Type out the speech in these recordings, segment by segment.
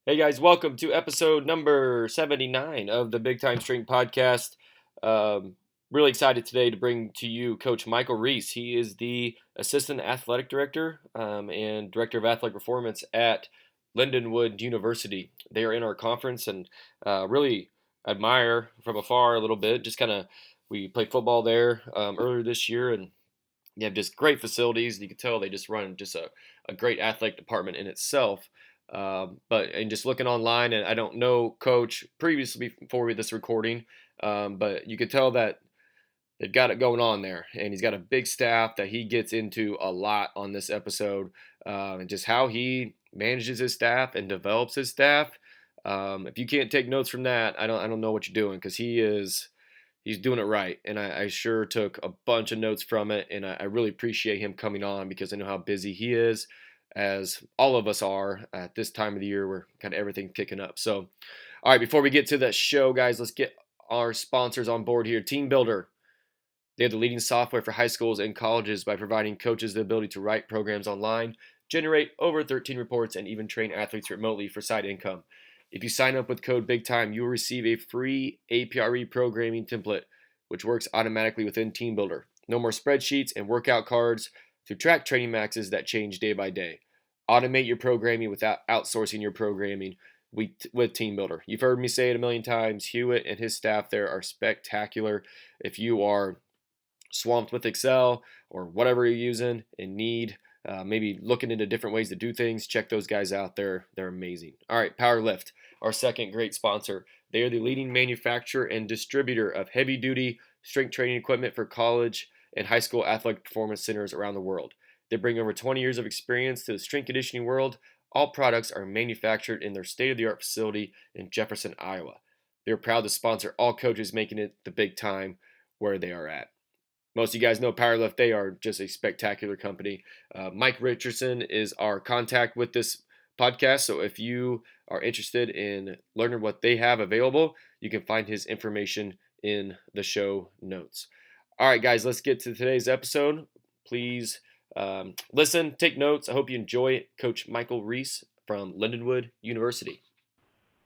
Hey guys, welcome to episode number 79 of the Big Time Strength Podcast. Um, really excited today to bring to you Coach Michael Reese. He is the Assistant Athletic Director and Director of Athletic Performance at Lindenwood University. They are in our conference and really admire from afar a little bit. We played football there earlier this year, and you have just great facilities. You can tell they just run just a great athletic department in itself. But just looking online, and I don't know Coach previously before this recording, but you could tell that they've got it going on there, and he's got a big staff that he gets into a lot on this episode, and just how he manages his staff and develops his staff. If you can't take notes from that, I don't know what you're doing because he's doing it right, and I sure took a bunch of notes from it, and I really appreciate him coming on because I know how busy he is, as all of us are at this time of the year where kind of everything kicking up. So, all right, before we get to the show, guys, let's get our sponsors on board here. Team Builder. They have the leading software for high schools and colleges by providing coaches the ability to write programs online, generate over 13 reports, and even train athletes remotely for side income. If you sign up with code BIGTIME, you will receive a free APRE programming template, which works automatically within Team Builder. No more spreadsheets and workout cards to track training maxes that change day by day. Automate your programming without outsourcing your programming with Team Builder. You've heard me say it a million times. Hewitt and his staff there are spectacular. If you are swamped with Excel or whatever you're using and need maybe looking into different ways to do things, check those guys out. They're amazing. All right, Power Lift, our second great sponsor. They are the leading manufacturer and distributor of heavy-duty strength training equipment for college and high school athletic performance centers around the world. They bring over 20 years of experience to the strength conditioning world. All products are manufactured in their state-of-the-art facility in Jefferson, Iowa. They're proud to sponsor all coaches making it the big time where they are at. Most of you guys know Powerlift. They are just a spectacular company. Mike Richardson is our contact with this podcast. So if you are interested in learning what they have available, you can find his information in the show notes. All right, guys, let's get to today's episode. Please listen, take notes. I hope you enjoy it. Coach Michael Reese from Lindenwood University.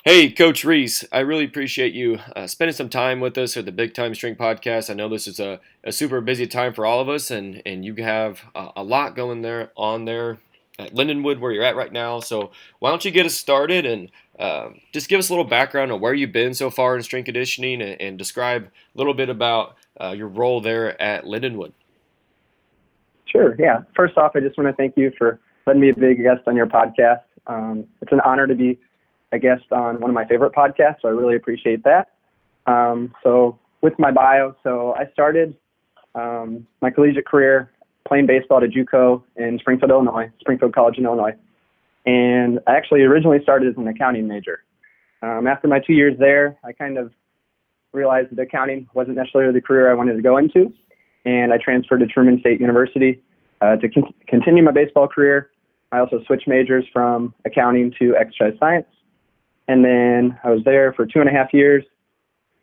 Hey, Coach Reese, I really appreciate you spending some time with us at the Big Time Strength Podcast. I know this is a super busy time for all of us, and you have a lot going on there at Lindenwood where you're at right now. So why don't you get us started and just give us a little background on where you've been so far in strength conditioning and describe a little bit about your role there at Lindenwood. Sure, yeah. First off, I just want to thank you for letting me be a guest on your podcast. It's an honor to be a guest on one of my favorite podcasts, so I really appreciate that. So with my bio, I started my collegiate career playing baseball at JUCO in Springfield, Illinois, Springfield College in Illinois. And I actually originally started as an accounting major. After my 2 years there, I kind of realized that accounting wasn't necessarily the career I wanted to go into, and I transferred to Truman State University to continue my baseball career. I also switched majors from accounting to exercise science. And then I was there for 2.5 years.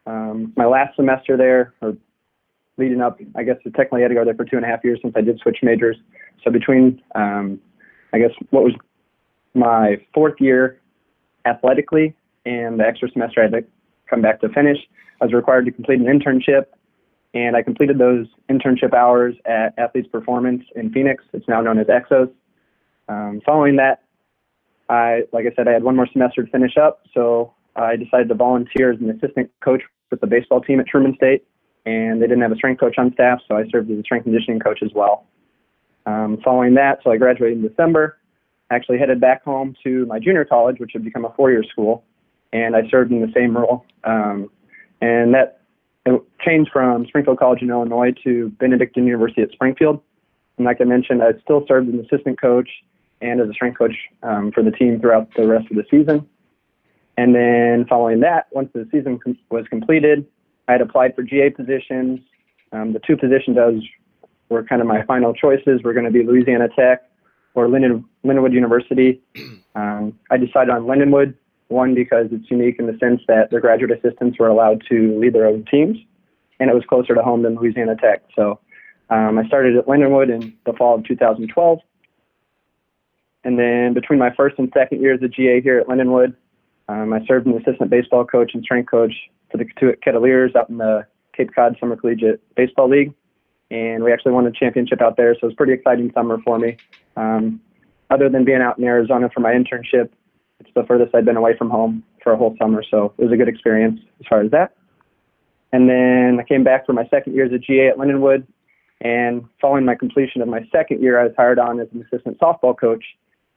My last semester there, or leading up, I guess technically I had to go there for 2.5 years since I did switch majors. So between, I guess, what was my fourth year athletically and the extra semester I had to come back to finish, I was required to complete an internship. And I completed those internship hours at Athletes Performance in Phoenix. It's now known as EXOS. Following that, like I said, I had one more semester to finish up, so I decided to volunteer as an assistant coach with the baseball team at Truman State, and they didn't have a strength coach on staff, so I served as a strength conditioning coach as well. Following that, so I graduated in December, actually headed back home to my junior college, which had become a 4-year school, and I served in the same role. And that it changed from Springfield College in Illinois to Benedictine University at Springfield. And like I mentioned, I still served as an assistant coach and as a strength coach for the team throughout the rest of the season. And then following that, once the season was completed, I had applied for GA positions. The two positions were kind of my final choices were going to be Louisiana Tech or Lindenwood University. I decided on Lindenwood, one, because it's unique in the sense that their graduate assistants were allowed to lead their own teams, and it was closer to home than Louisiana Tech. So I started at Lindenwood in the fall of 2012. And then between my first and second years at GA here at Lindenwood, I served as assistant baseball coach and strength coach for the Cotuit Kettleers out in the Cape Cod Summer Collegiate Baseball League. And we actually won a championship out there, so it was a pretty exciting summer for me. Other than being out in Arizona for my internship, it's the furthest I'd been away from home for a whole summer, so it was a good experience as far as that. And then I came back for my second year as a GA at Lindenwood, and following my completion of my second year, I was hired on as an assistant softball coach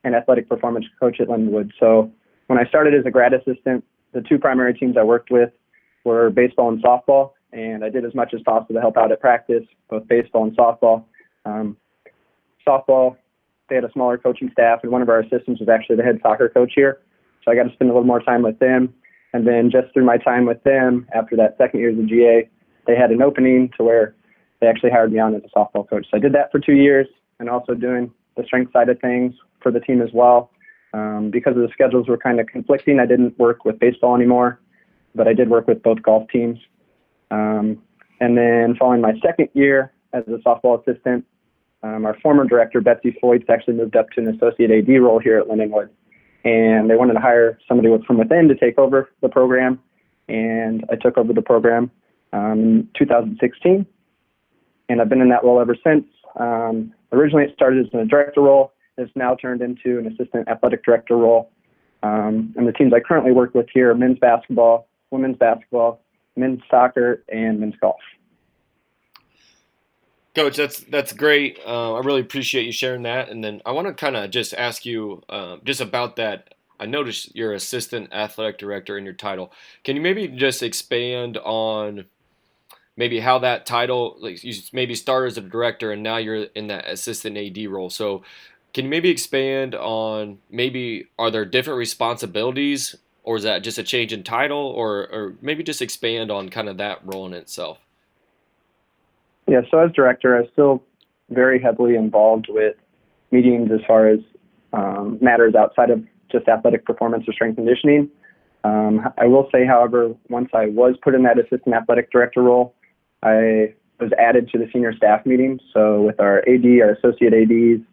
and athletic performance coach at Lindenwood. So when I started as a grad assistant, the two primary teams I worked with were baseball and softball, and I did as much as possible to help out at practice, both baseball and softball. Softball, they had a smaller coaching staff, and one of our assistants was actually the head soccer coach here. So I got to spend a little more time with them. And then just through my time with them, after that second year as a GA, they had an opening to where they actually hired me on as a softball coach. So I did that for 2 years, and also doing the strength side of things for the team as well. Because of the schedules were kind of conflicting, I didn't work with baseball anymore, but I did work with both golf teams. And then following my second year as a softball assistant, our former director, Betsy Foyts, actually moved up to an associate AD role here at Lindenwood. And they wanted to hire somebody from within to take over the program. And I took over the program in 2016. And I've been in that role ever since. Originally, it started as a director role. It's now turned into an assistant athletic director role. And the teams I currently work with here are men's basketball, women's basketball, men's soccer, and men's golf. Coach, that's great. I really appreciate you sharing that. And then I want to kind of just ask you just about that. I noticed you're assistant athletic director in your title. Can you maybe just expand on maybe how that title, like you maybe started as a director and now you're in that assistant AD role. So can you maybe expand on maybe are there different responsibilities, or is that just a change in title, or maybe just expand on kind of that role in itself? Yeah, so as director, I'm still very heavily involved with meetings as far as matters outside of just athletic performance or strength conditioning. I will say, however, once I was put in that assistant athletic director role, I was added to the senior staff meetings. So with our AD, our associate ADs,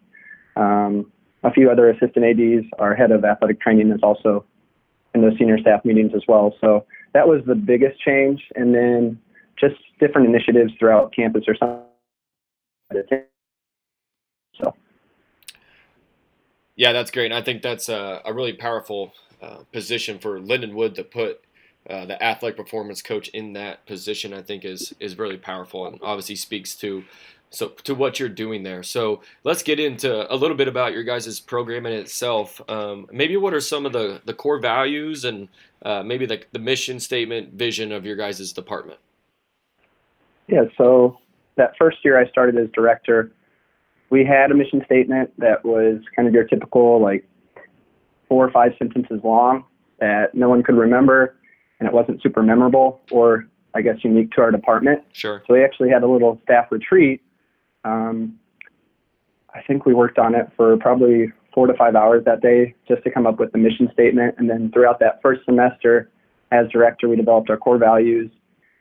a few other assistant ADs, our head of athletic training is also in those senior staff meetings as well. So that was the biggest change. And then just different initiatives throughout campus or something. So. Yeah, that's great. And I think that's a really powerful position for Lindenwood to put the athletic performance coach in that position. I think is really powerful and obviously speaks to what you're doing there. So let's get into a little bit about your guys' program in itself. Maybe what are some of the core values and maybe the mission statement, vision of your guys' department? Yeah, so that first year I started as director, we had a mission statement that was kind of your typical, like 4 or 5 sentences long that no one could remember, and it wasn't super memorable or, I guess, unique to our department. Sure. So we actually had a little staff retreat. I think we worked on it for probably 4 to 5 hours that day just to come up with the mission statement. And then throughout that first semester, as director, we developed our core values.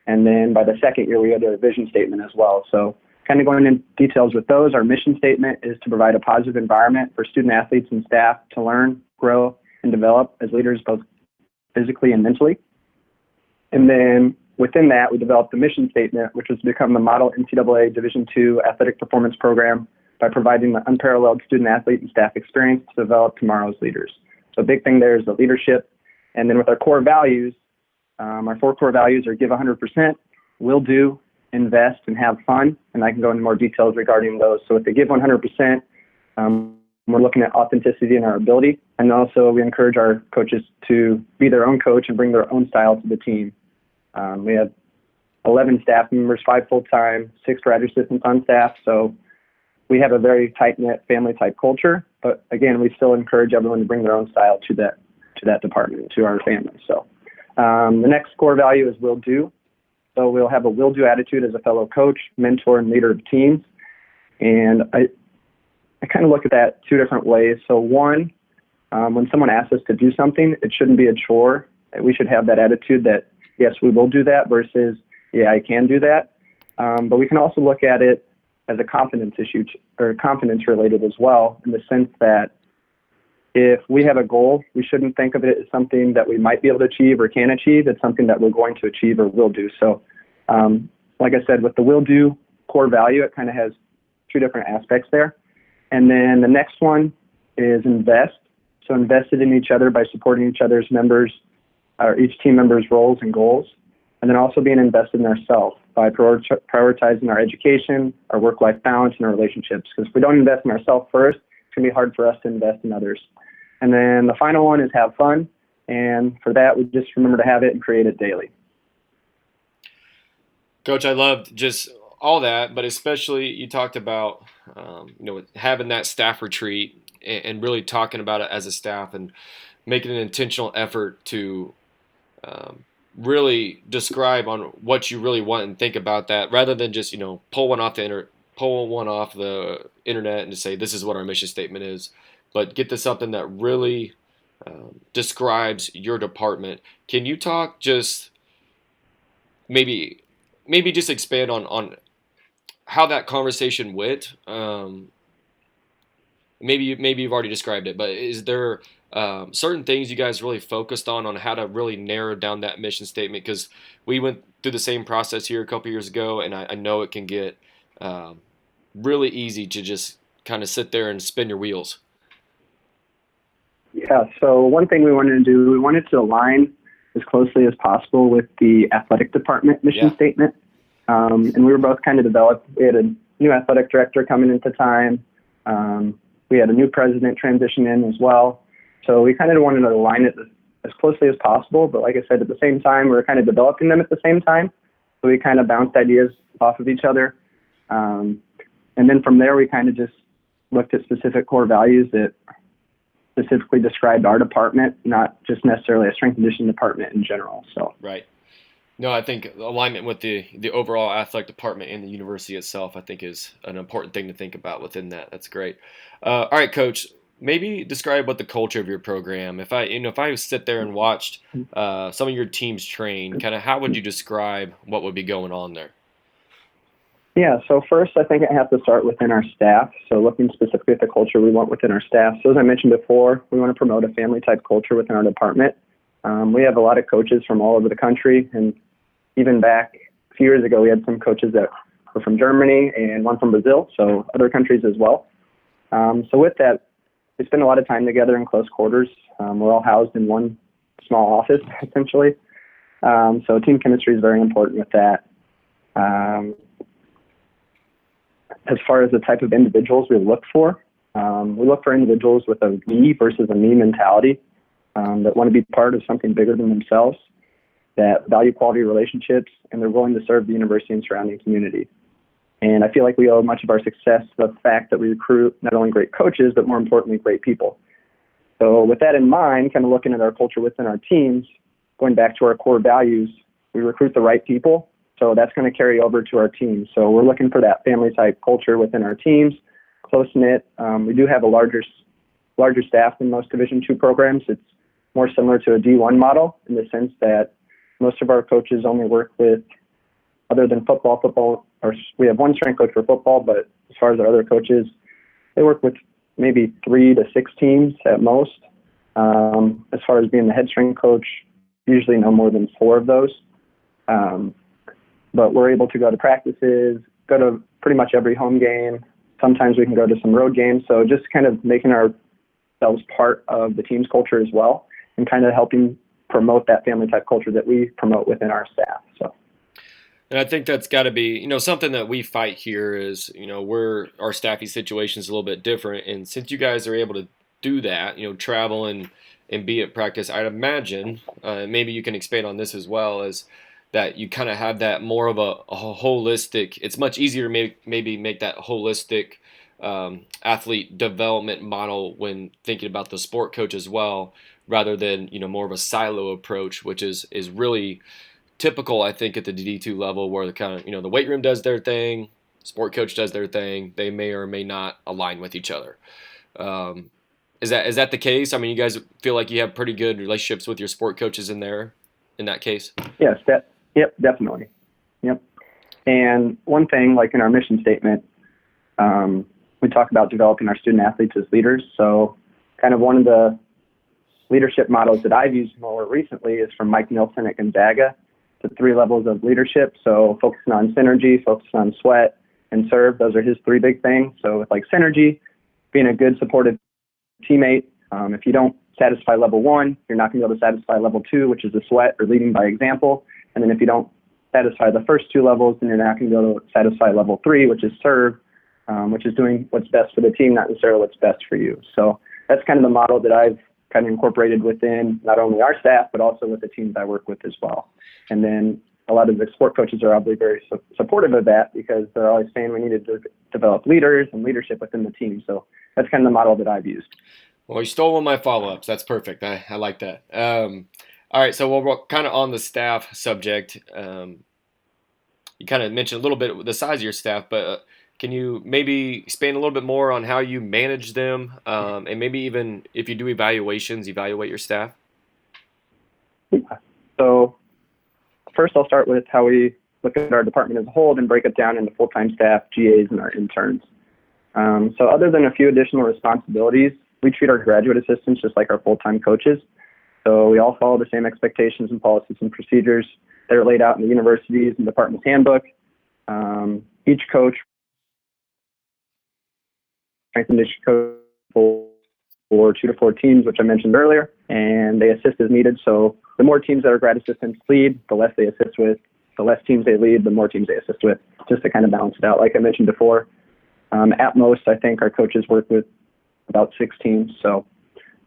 And then by the second year, we had a vision statement as well. So kind of going into details with those, our mission statement is to provide a positive environment for student athletes and staff to learn, grow, and develop as leaders both physically and mentally. And then within that, we developed the mission statement, which was to become the model NCAA Division II athletic performance program by providing the unparalleled student athlete and staff experience to develop tomorrow's leaders. So a big thing there is the leadership. And then with our core values, our 4 core values are give 100%, will do, invest, and have fun. And I can go into more details regarding those. So with the give 100%, we're looking at authenticity and our ability. And also we encourage our coaches to be their own coach and bring their own style to the team. We have 11 staff members, 5 full-time, 6 graduate assistants on staff. So we have a very tight-knit family-type culture. But again, we still encourage everyone to bring their own style to that department, to our family. So the next core value is will do. So we'll have a will do attitude as a fellow coach, mentor, and leader of teams. And I kind of look at that 2 different ways. So one, when someone asks us to do something, it shouldn't be a chore. We should have that attitude that, yes, we will do that versus, yeah, I can do that. But we can also look at it as a confidence issue or confidence related as well, in the sense that if we have a goal, we shouldn't think of it as something that we might be able to achieve or can achieve. It's something that we're going to achieve or will do. So, like I said, with the will do core value, it kind of has two different aspects there. And then the next one is invest. So invested in each other by supporting each other's members, or each team member's roles and goals. And then also being invested in ourselves by prioritizing our education, our work-life balance, and our relationships. Because if we don't invest in ourselves first, it's going to be hard for us to invest in others. And then the final one is have fun. And for that, we just remember to have it and create it daily. Coach, I loved just all that, but especially you talked about, having that staff retreat and really talking about it as a staff and making an intentional effort to really describe on what you really want and think about that, rather than just pull one off the internet and just say this is what our mission statement is, but get to something that really describes your department. Can you talk just maybe just expand on how that conversation went? Maybe you've already described it, but is there certain things you guys really focused on how to really narrow down that mission statement? Because we went through the same process here a couple years ago, and I know it can get really easy to just kind of sit there and spin your wheels. Yeah, so one thing we wanted to align as closely as possible with the athletic department mission statement. And we were both kind of developed. We had a new athletic director coming into time. We had a new president transition in as well. So we kind of wanted to align it as closely as possible. But like I said, at the same time, we were kind of developing them at the same time. So we kind of bounced ideas off of each other. And then from there, we kind of just looked at specific core values that specifically described our department, not just necessarily a strength and conditioning department in general. So right. No, I think alignment with the overall athletic department and the university itself, I think, is an important thing to think about within that. That's great. All right, Coach, maybe describe what the culture of your program. If I sit there and watched some of your teams train, kind of how would you describe what would be going on there? Yeah, so first I think I have to start within our staff. So looking specifically at the culture we want within our staff. So as I mentioned before, we want to promote a family-type culture within our department. We have a lot of coaches from all over the country, and even back a few years ago, we had some coaches that were from Germany and one from Brazil, so other countries as well. So with that, we spend a lot of time together in close quarters. We're all housed in one small office, essentially. So team chemistry is very important with that. As far as the type of individuals we look for individuals with a we versus a me mentality, that want to be part of something bigger than themselves, that value quality relationships, and they're willing to serve the university and surrounding community. And I feel like we owe much of our success to the fact that we recruit not only great coaches, but more importantly, great people. So with that in mind, kind of looking at our culture within our teams, going back to our core values, we recruit the right people. So that's going to carry over to our teams. So we're looking for that family-type culture within our teams, close-knit. We do have a larger staff than most Division II programs. It's more similar to a D1 model in the sense that most of our coaches only work with, other than football, or we have one strength coach for football, but as far as our other coaches, they work with maybe 3 to 6 teams at most. As far as being the head strength coach, usually no more than 4 of those. But we're able to go to practices, go to pretty much every home game. Sometimes we can go to some road games. So just kind of making ourselves part of the team's culture as well, and kind of helping promote that family type culture that we promote within our staff. So, and I think that's got to be, something that we fight here is, our staffing situation is a little bit different. And since you guys are able to do that, travel and be at practice, I'd imagine, maybe you can expand on this as well, as that you kind of have that more of a holistic, it's much easier to maybe make that holistic athlete development model when thinking about the sport coach as well, rather than, more of a silo approach, which is really typical, I think, at the D2 level, where the kind of, the weight room does their thing, sport coach does their thing. They may or may not align with each other. Is that the case? I mean, you guys feel like you have pretty good relationships with your sport coaches in that case? Yes, yep, definitely. Yep. And one thing, like in our mission statement, we talk about developing our student athletes as leaders. So kind of one of the leadership models that I've used more recently is from Mike Nilsson at Gonzaga, the 3 levels of leadership. So focusing on synergy, focusing on sweat, and serve. Those are his 3 big things. So with like synergy, being a good supportive teammate. If you don't satisfy level 1, you're not going to be able to satisfy level 2, which is the sweat or leading by example. And then if you don't satisfy the first 2 levels, then you're not going to be able to satisfy level 3, which is serve, which is doing what's best for the team, not necessarily what's best for you. So that's kind of the model that I've kind of incorporated within not only our staff, but also with the teams I work with as well. And then a lot of the sport coaches are obviously very supportive of that because they're always saying we need to develop leaders and leadership within the team. So that's kind of the model that I've used. Well, you stole one of my follow-ups. That's perfect. I like that. All right, so we're kind of on the staff subject. You kind of mentioned a little bit the size of your staff, but can you maybe expand a little bit more on how you manage them, and maybe even if you do evaluations, evaluate your staff? Yeah. So first I'll start with how we look at our department as a whole, then break it down into full-time staff, GAs, and our interns. So other than a few additional responsibilities, we treat our graduate assistants just like our full-time coaches. So we all follow the same expectations and policies and procedures that are laid out in the universities and department's handbook. Each coach, strength and conditioning coach for 2 to 4 teams, which I mentioned earlier, and they assist as needed. So the more teams that our grad assistants lead, the less they assist with. The less teams they lead, the more teams they assist with, just to kind of balance it out. Like I mentioned before, at most, I think our coaches work with about 6 teams. So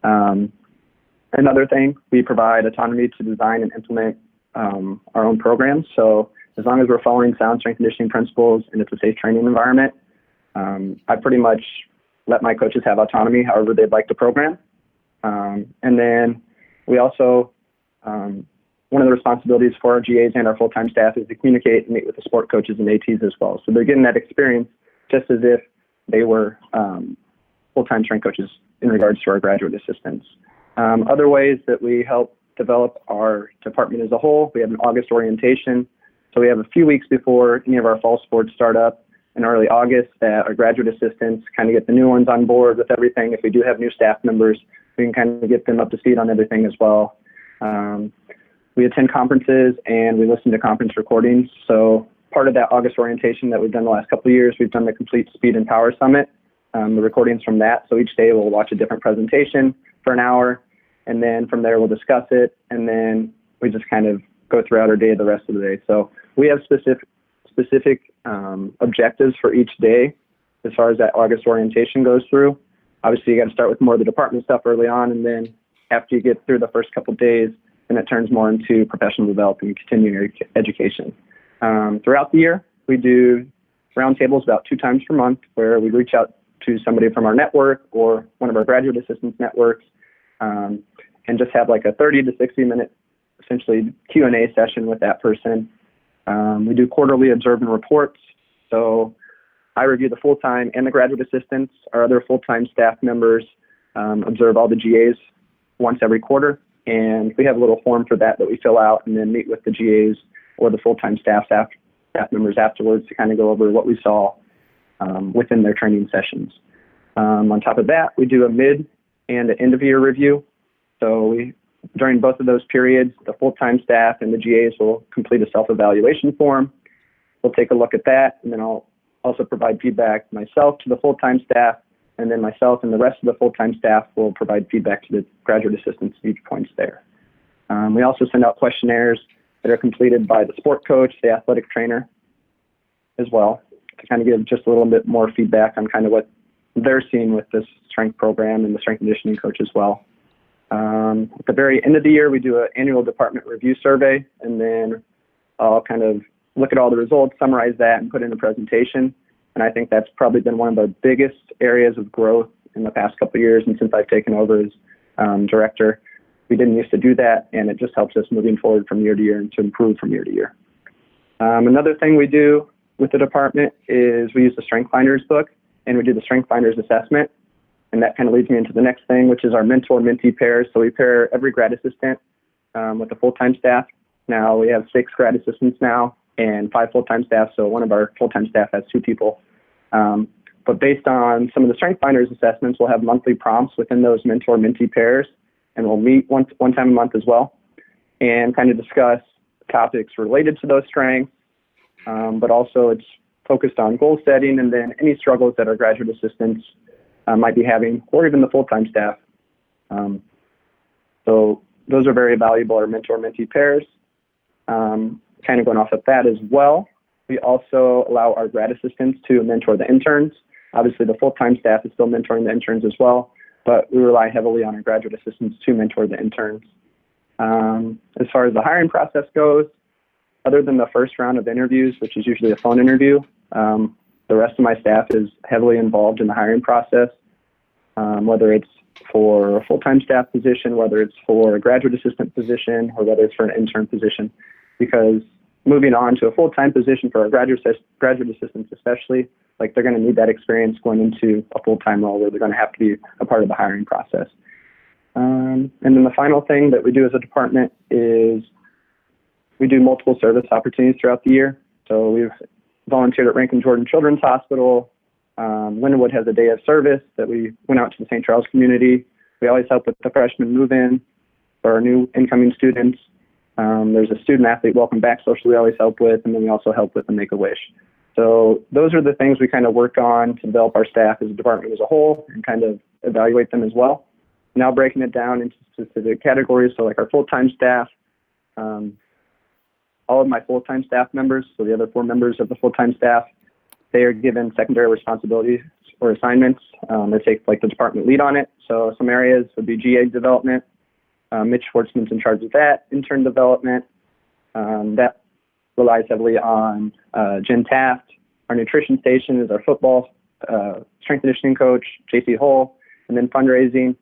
another thing, we provide autonomy to design and implement our own programs. So as long as we're following sound strength conditioning principles and it's a safe training environment, I pretty much let my coaches have autonomy however they'd like to program. And then we also, one of the responsibilities for our GAs and our full-time staff is to communicate and meet with the sport coaches and ATs as well. So they're getting that experience just as if they were full-time strength coaches in regards to our graduate assistants. Other ways that we help develop our department as a whole, we have an August orientation. So we have a few weeks before any of our fall sports start up in early August that our graduate assistants kind of get the new ones on board with everything. If we do have new staff members, we can kind of get them up to speed on everything as well. We attend conferences and we listen to conference recordings. So part of that August orientation that we've done the last couple of years, we've done the Complete Speed and Power Summit, the recordings from that. So each day we'll watch a different presentation for an hour, and then from there we'll discuss it, and then we just kind of go throughout our day the rest of the day. So we have specific objectives for each day as far as that August orientation goes through. Obviously, you got to start with more of the department stuff early on, and then after you get through the first couple of days, then it turns more into professional development and continuing education. Throughout the year, we do roundtables about 2 times per month where we reach out to somebody from our network or one of our graduate assistants networks and just have like a 30 to 60 minute essentially Q&A session with that person. We do quarterly observe and reports. So I review the full-time and the graduate assistants. Our other full-time staff members observe all the GAs once every quarter. And we have a little form for that we fill out and then meet with the GAs or the full-time staff members afterwards to kind of go over what we saw within their training sessions. On top of that, we do a mid and an end-of-year review. So during both of those periods, the full-time staff and the GAs will complete a self-evaluation form. We'll take a look at that, and then I'll also provide feedback myself to the full-time staff, and then myself and the rest of the full-time staff will provide feedback to the graduate assistants at each point there. We also send out questionnaires that are completed by the sport coach, the athletic trainer as well, to kind of give just a little bit more feedback on kind of what they're seeing with this strength program and the strength conditioning coach as well. At the very end of the year, we do an annual department review survey, and then I'll kind of look at all the results, summarize that, and put in a presentation. And I think that's probably been one of the biggest areas of growth in the past couple of years. And since I've taken over as director, we didn't used to do that, and it just helps us moving forward from year to year and to improve from year to year. Another thing we do with the department is we use the Strength Finders book, and we do the Strength Finders assessment. And that kind of leads me into the next thing, which is our mentor-mentee pairs. So we pair every grad assistant with the full-time staff. Now we have 6 grad assistants now and 5 full-time staff. So one of our full-time staff has 2 people. But based on some of the Strength Finders assessments, we'll have monthly prompts within those mentor-mentee pairs, and we'll meet one time a month as well and kind of discuss topics related to those strengths, but also it's focused on goal setting and then any struggles that our graduate assistants might be having, or even the full-time staff. So those are very valuable, our mentor-mentee pairs. Kind of going off of that as well, we also allow our grad assistants to mentor the interns. Obviously, the full-time staff is still mentoring the interns as well, but we rely heavily on our graduate assistants to mentor the interns. As far as the hiring process goes, other than the first round of interviews, which is usually a phone interview, the rest of my staff is heavily involved in the hiring process, whether it's for a full-time staff position, whether it's for a graduate assistant position, or whether it's for an intern position. Because moving on to a full-time position for our graduate assistants especially, like they're going to need that experience going into a full-time role where they're going to have to be a part of the hiring process. And then the final thing that we do as a department is we do multiple service opportunities throughout the year. So we've volunteered at Rankin Jordan Children's Hospital. Lindenwood has a day of service that we went out to the St. Charles community. We always help with the freshman move-in for our new incoming students. There's a student athlete welcome back social we always help with, and then we also help with the Make-A-Wish. So those are the things we kind of work on to develop our staff as a department as a whole and kind of evaluate them as well. Now breaking it down into specific categories, so like our full-time staff, all of my full-time staff members, so the other 4 members of the full-time staff, they are given secondary responsibilities or assignments. They take like the department lead on it. So some areas would be GA development. Mitch Schwartzman's in charge of that. Intern development, that relies heavily on Jen Taft. Our nutrition station is our football strength and conditioning coach, JC Hull. And then fundraising,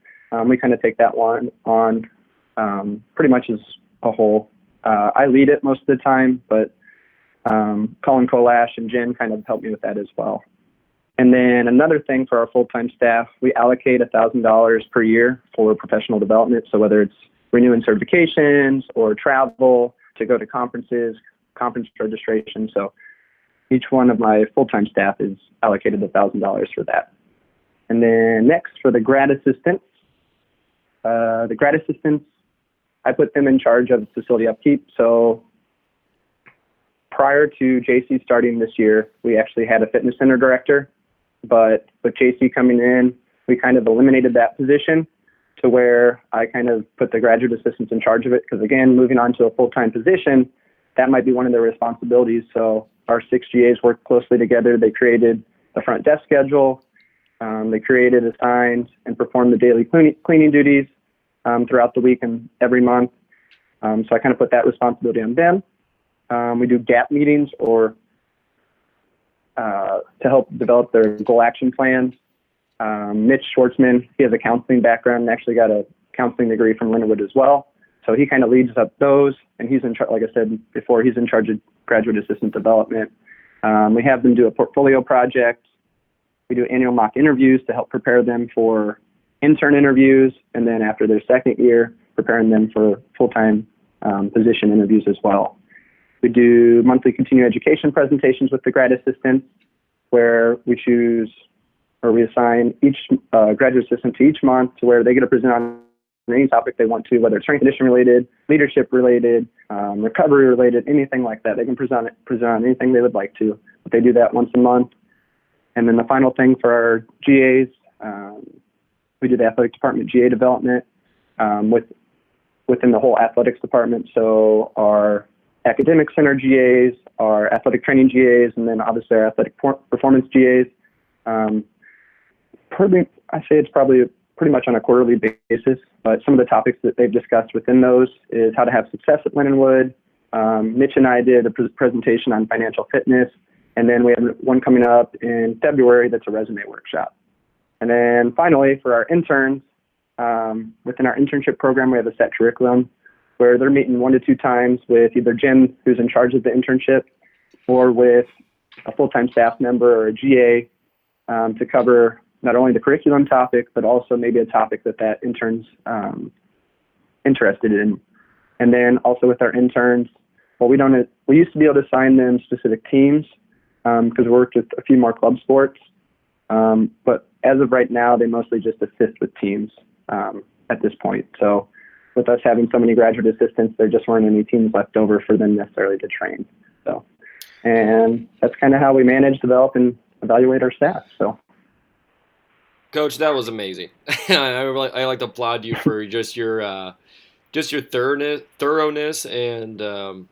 we kind of take that one on pretty much as a whole. I lead it most of the time, but Colin Kolash and Jen kind of help me with that as well. And then another thing for our full-time staff, we allocate $1,000 per year for professional development. So whether it's renewing certifications or travel to go to conferences, conference registration. So each one of my full-time staff is allocated $1,000 for that. And then next for the grad assistants. I put them in charge of facility upkeep. So prior to JC starting this year, we actually had a fitness center director. But with JC coming in, we kind of eliminated that position to where I kind of put the graduate assistants in charge of it. Because again, moving on to a full-time position, that might be one of their responsibilities. So our 6 GAs worked closely together. They created a front desk schedule. They created, assigned, and performed the daily cleaning duties throughout the week and every month. So I kind of put that responsibility on them. We do gap meetings or to help develop their goal action plans. Mitch Schwartzman, he has a counseling background and actually got a counseling degree from Lindenwood as well. So he kind of leads up those, and he's in charge, like I said before, he's in charge of graduate assistant development. We have them do a portfolio project. We do annual mock interviews to help prepare them for intern interviews, and then after their second year, preparing them for full-time position interviews as well. We do monthly continuing education presentations with the grad assistants, where we choose or we assign each graduate assistant to each month to where they get to present on any topic they want to, whether it's strength and conditioning related, leadership related, recovery related, anything like that. They can present on anything they would like to, but they do that once a month. And then the final thing for our GAs, we do the athletic department GA development within the whole athletics department. So our academic center GAs, our athletic training GAs, and then obviously our athletic performance GAs. I say it's probably pretty much on a quarterly basis, but some of the topics that they've discussed within those is how to have success at Lindenwood. Mitch and I did a presentation on financial fitness, and then we have one coming up in February that's a resume workshop. And then finally, for our interns, within our internship program, we have a set curriculum where they're meeting 1 to 2 times with either Jen, who's in charge of the internship, or with a full-time staff member or a GA to cover not only the curriculum topic, but also maybe a topic that intern's interested in. And then also with our interns, well, we used to be able to assign them specific teams because we worked with a few more club sports. But as of right now, they mostly just assist with teams at this point. So with us having so many graduate assistants, there just weren't any teams left over for them necessarily to train. So, and that's kind of how we manage, develop, and evaluate our staff. So, Coach, that was amazing. I like to applaud you for just your thoroughness, and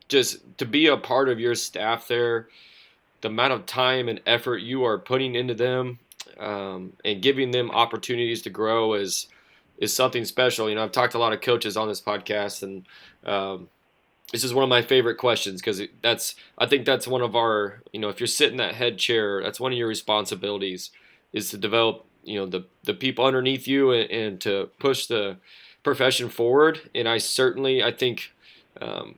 just to be a part of your staff there. The amount of time and effort you are putting into them, and giving them opportunities to grow is something special. I've talked to a lot of coaches on this podcast, and this is one of my favorite questions because I think that's one of our, if you're sitting in that head chair, that's one of your responsibilities is to develop, the people underneath you, and to push the profession forward. And I think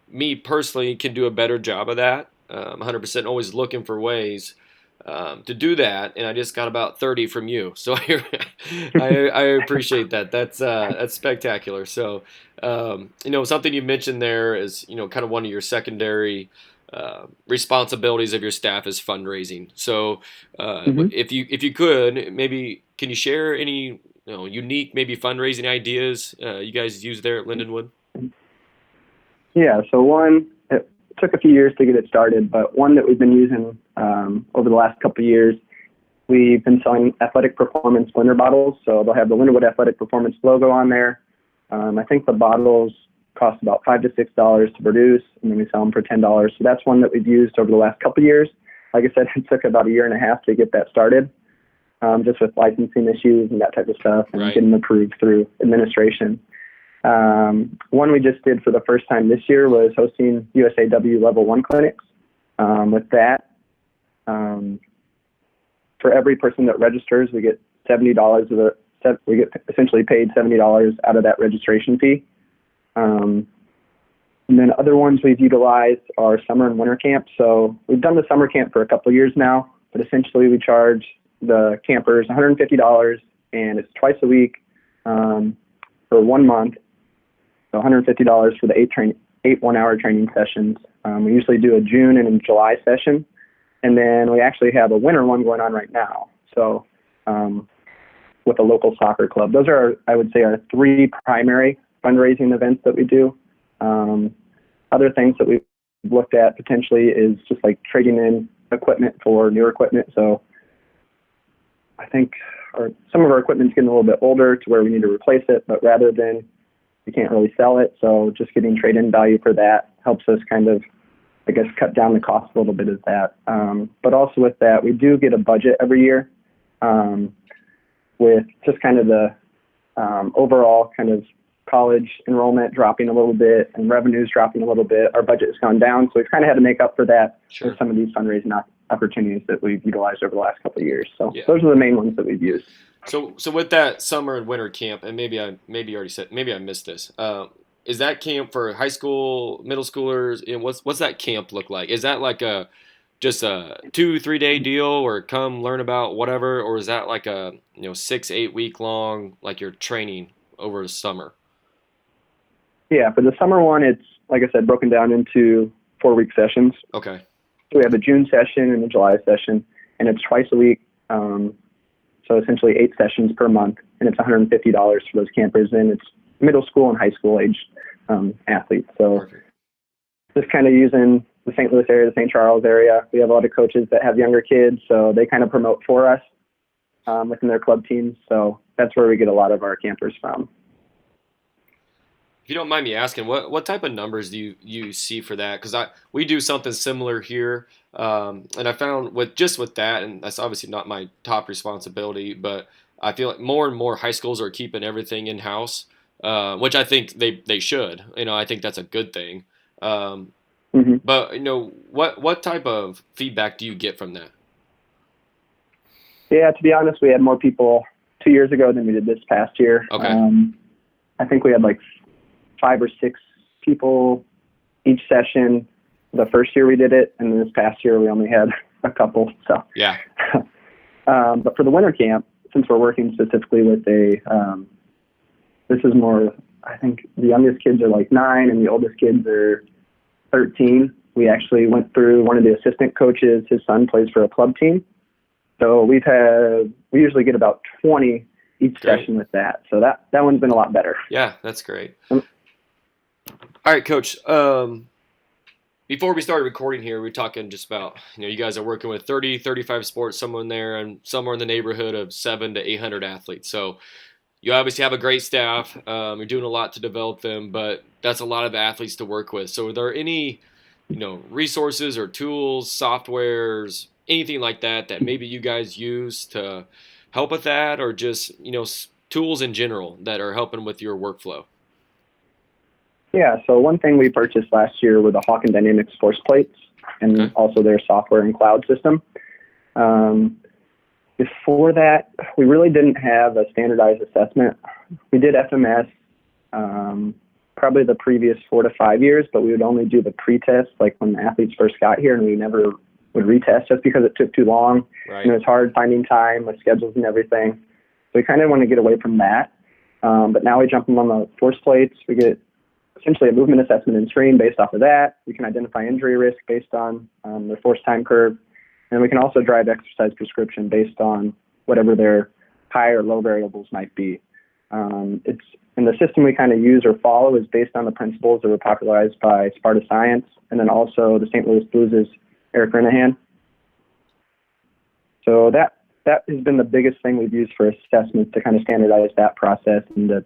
me personally can do a better job of that. 100% always looking for ways to do that, and I just got about 30 from you, so I appreciate that. That's spectacular. So something you mentioned there is kind of one of your secondary responsibilities of your staff is fundraising. So if you could, maybe can you share any unique maybe fundraising ideas you guys use there at Lindenwood? Yeah, so it took a few years to get it started, but one that we've been using over the last couple of years, we've been selling athletic performance blender bottles. So they'll have the Lindenwood Athletic Performance logo on there. I think the bottles cost about $5 to $6 to produce, and then we sell them for $10. So that's one that we've used over the last couple of years. Like I said, it took about a year and a half to get that started, just with licensing issues and that type of stuff, and getting approved through administration. One we just did for the first time this year was hosting USAW Level 1 clinics. With that, for every person that registers, we get $70 we get essentially paid $70 out of that registration fee. And then other ones we've utilized are summer and winter camp. So we've done the summer camp for a couple of years now, but essentially we charge the campers $150, and it's twice a week for 1 month. So $150 for the eight one-hour training sessions. We usually do a June and a July session, and then we actually have a winter one going on right now. So with a local soccer club. Those are, I would say, our three primary fundraising events that we do. Other things that we've looked at potentially is just like trading in equipment for new equipment. So I think some of our equipment's getting a little bit older to where we need to replace it, but rather than we can't really sell it, so just getting trade-in value for that helps us kind of, I guess, cut down the cost a little bit of that. But also with that, we do get a budget every year with just kind of the overall kind of college enrollment dropping a little bit and revenues dropping a little bit. Our budget has gone down, so we've kind of had to make up for that with some of these fundraising opportunities that we've utilized over the last couple of years. So those are the main ones that we've used. So with that summer and winter camp, and maybe you already said, maybe I missed this. Is that camp for high school, middle schoolers? And what's that camp look like? Is that like just a 2-3 day deal, or come learn about whatever, or is that like a 6-8 week long, like you're training over the summer? Yeah, for the summer one, it's, like I said, broken down into 4-week sessions. Okay. So we have a June session and a July session, and it's twice a week. So essentially 8 sessions per month, and it's $150 for those campers, and it's middle school and high school age athletes. So just kind of using the St. Louis area, the St. Charles area. We have a lot of coaches that have younger kids, so they kind of promote for us within their club teams. So that's where we get a lot of our campers from. If you don't mind me asking, what type of numbers do you see for that? Because we do something similar here, and I found with that, and that's obviously not my top responsibility, but I feel like more and more high schools are keeping everything in house, which I think they should. I think that's a good thing. But what type of feedback do you get from that? Yeah, to be honest, we had more people 2 years ago than we did this past year. Okay. I think we had like 5 or 6 people each session the first year we did it, and this past year we only had a couple. So yeah. But for the winter camp, since we're working specifically with this is more, I think the youngest kids are like 9 and the oldest kids are 13. We actually went through one of the assistant coaches. His son plays for a club team. So we usually get about 20 each Great. session with that. So that one's been a lot better. Yeah, that's great. All right, Coach. Before we started recording here, we were talking just about, you guys are working with 30, 35 sports, somewhere in there, and somewhere in the neighborhood of 700 to 800 athletes. So you obviously have a great staff. You're doing a lot to develop them, but that's a lot of athletes to work with. So are there any, resources or tools, softwares, anything like that maybe you guys use to help with that, or just, tools in general that are helping with your workflow? Yeah, so one thing we purchased last year were the Hawk and Dynamics force plates and also their software and cloud system. Before that, we really didn't have a standardized assessment. We did FMS probably the previous 4 to 5 years, but we would only do the pre-test like when the athletes first got here, and we never would retest just because it took too long. Right. And it was hard finding time with schedules and everything. So we kind of want to get away from that. But now we jump them on the force plates. We get essentially a movement assessment and screen based off of that. We can identify injury risk based on their force time curve. And we can also drive exercise prescription based on whatever their high or low variables might be. And the system we kind of use or follow is based on the principles that were popularized by Sparta Science and then also the St. Louis Blues' Eric Rinahan. So that has been the biggest thing we've used for assessments to kind of standardize that process and to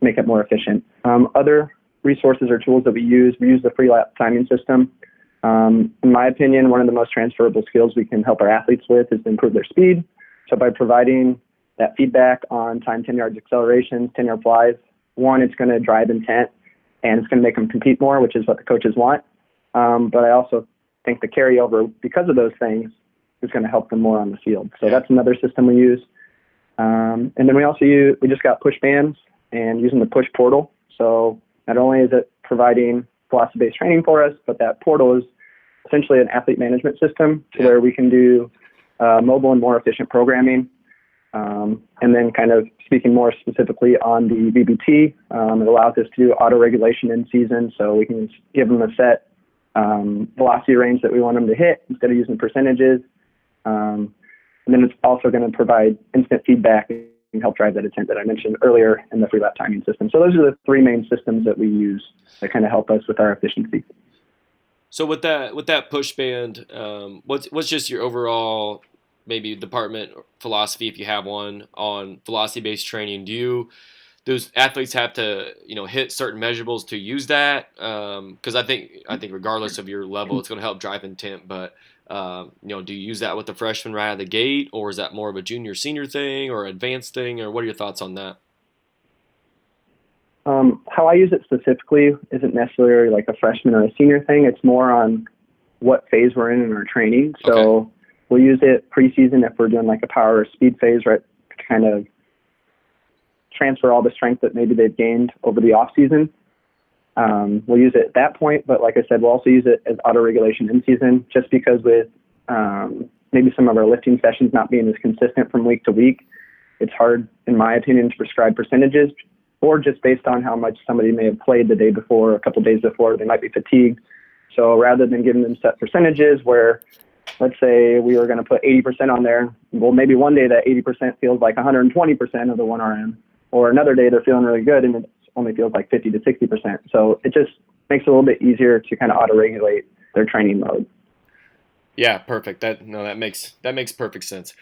make it more efficient. Other resources or tools that we use the free lap timing system. In my opinion, one of the most transferable skills we can help our athletes with is to improve their speed. So by providing that feedback on time 10 yards accelerations, 10-yard flies, one, it's going to drive intent and it's going to make them compete more, which is what the coaches want. But I also think the carryover, because of those things, is going to help them more on the field. So that's another system we use. And then we just got push bands and using the push portal. So not only is it providing philosophy-based training for us, but that portal is essentially an athlete management system where we can do mobile and more efficient programming. And then kind of speaking more specifically on the VBT, it allows us to do auto-regulation in season. So we can give them a set velocity range that we want them to hit instead of using percentages. And then it's also going to provide instant feedback and help drive that intent that I mentioned earlier in the free lap timing system. So those are the three main systems that we use that kind of help us with our efficiency. So with that push band, what's just your overall maybe department philosophy, if you have one, on velocity-based training? Those athletes have to hit certain measurables to use that? Because I think regardless of your level, it's going to help drive intent. But do you use that with the freshman right out of the gate, or is that more of a junior senior thing or advanced thing, or what are your thoughts on that? How I use it specifically isn't necessarily like a freshman or a senior thing. It's more on what phase we're in our training. So we'll use it preseason if we're doing like a power or speed phase, right, to kind of transfer all the strength that maybe they've gained over the off season. We'll use it at that point, but like I said, we'll also use it as auto-regulation in season, just because with maybe some of our lifting sessions not being as consistent from week to week, it's hard, in my opinion, to prescribe percentages, or just based on how much somebody may have played the day before, a couple days before, they might be fatigued. So rather than giving them set percentages where, let's say we were going to put 80% on there, well, maybe one day that 80% feels like 120% of the 1RM, or another day they're feeling really good and it only feels like 50 to 60%. So it just makes it a little bit easier to kind of auto-regulate their training mode. Yeah, perfect. That makes perfect sense.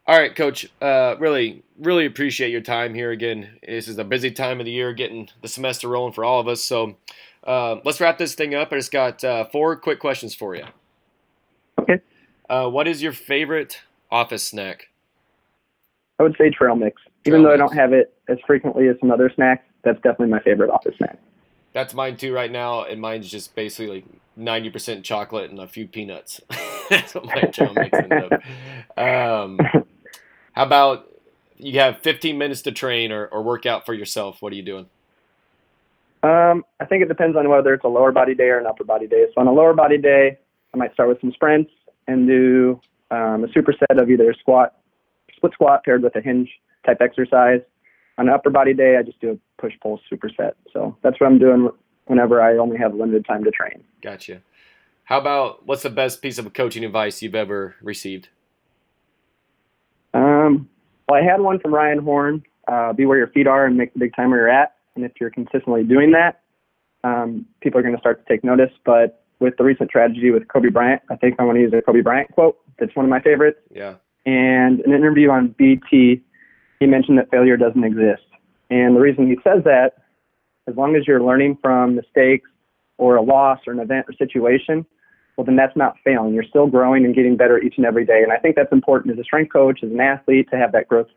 All right, Coach, really, really appreciate your time here again. This is a busy time of the year, getting the semester rolling for all of us. So let's wrap this thing up. I just got 4 quick questions for you. Okay. What is your favorite office snack? I would say trail mix. Even though I don't have it as frequently as some other snacks, that's definitely my favorite office snack. That's mine too right now, and mine's just basically like 90% chocolate and a few peanuts. That's what my trail mix ends up. How about you have 15 minutes to train or work out for yourself? What are you doing? I think it depends on whether it's a lower body day or an upper body day. So on a lower body day, I might start with some sprints and do a superset of either a split squat paired with a hinge type exercise. On an upper body day, I just do a push-pull superset. So that's what I'm doing whenever I only have limited time to train. Gotcha. How about what's the best piece of coaching advice you've ever received? Well, I had one from Ryan Horn, be where your feet are and make the big time where you're at. And if you're consistently doing that, people are going to start to take notice. But with the recent tragedy with Kobe Bryant, I think I want to use a Kobe Bryant quote. That's one of my favorites. Yeah. And in an interview on BT, he mentioned that failure doesn't exist. And the reason he says that, as long as you're learning from mistakes or a loss or an event or situation, well, then that's not failing. You're still growing and getting better each and every day. And I think that's important as a strength coach, as an athlete, to have that growth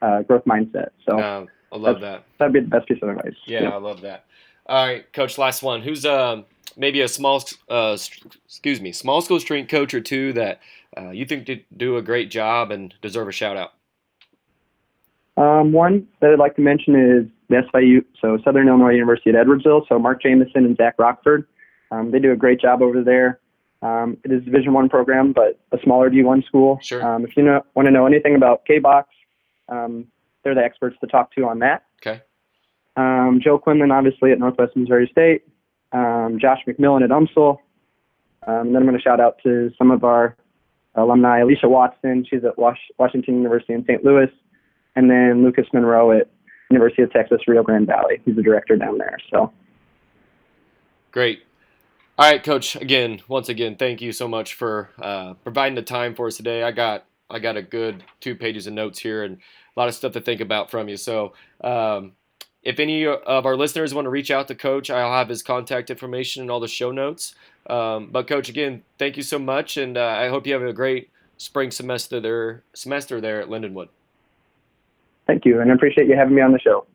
mindset. So I love that. That'd be the best piece of advice. Yeah, I love that. All right, Coach, last one. Who's maybe a small school strength coach or two that you think did do a great job and deserve a shout out? One that I'd like to mention is the SIU, so Southern Illinois University at Edwardsville. So Mark Jameson and Zach Rockford, they do a great job over there. It is a Division I program, but a smaller D1 school. Sure. If you want to know anything about K-Box, they're the experts to talk to on that. Okay. Joe Quinlan, obviously, at Northwest Missouri State. Josh McMillan at UMSL. And then I'm going to shout out to some of our alumni. Alicia Watson, she's at Washington University in St. Louis. And then Lucas Monroe at University of Texas, Rio Grande Valley. He's the director down there. So great. All right, Coach. Once again, thank you so much for providing the time for us today. I got a good 2 pages of notes here and a lot of stuff to think about from you. So if any of our listeners want to reach out to Coach, I'll have his contact information in all the show notes. But Coach, again, thank you so much, and I hope you have a great spring semester there at Lindenwood. Thank you, and I appreciate you having me on the show.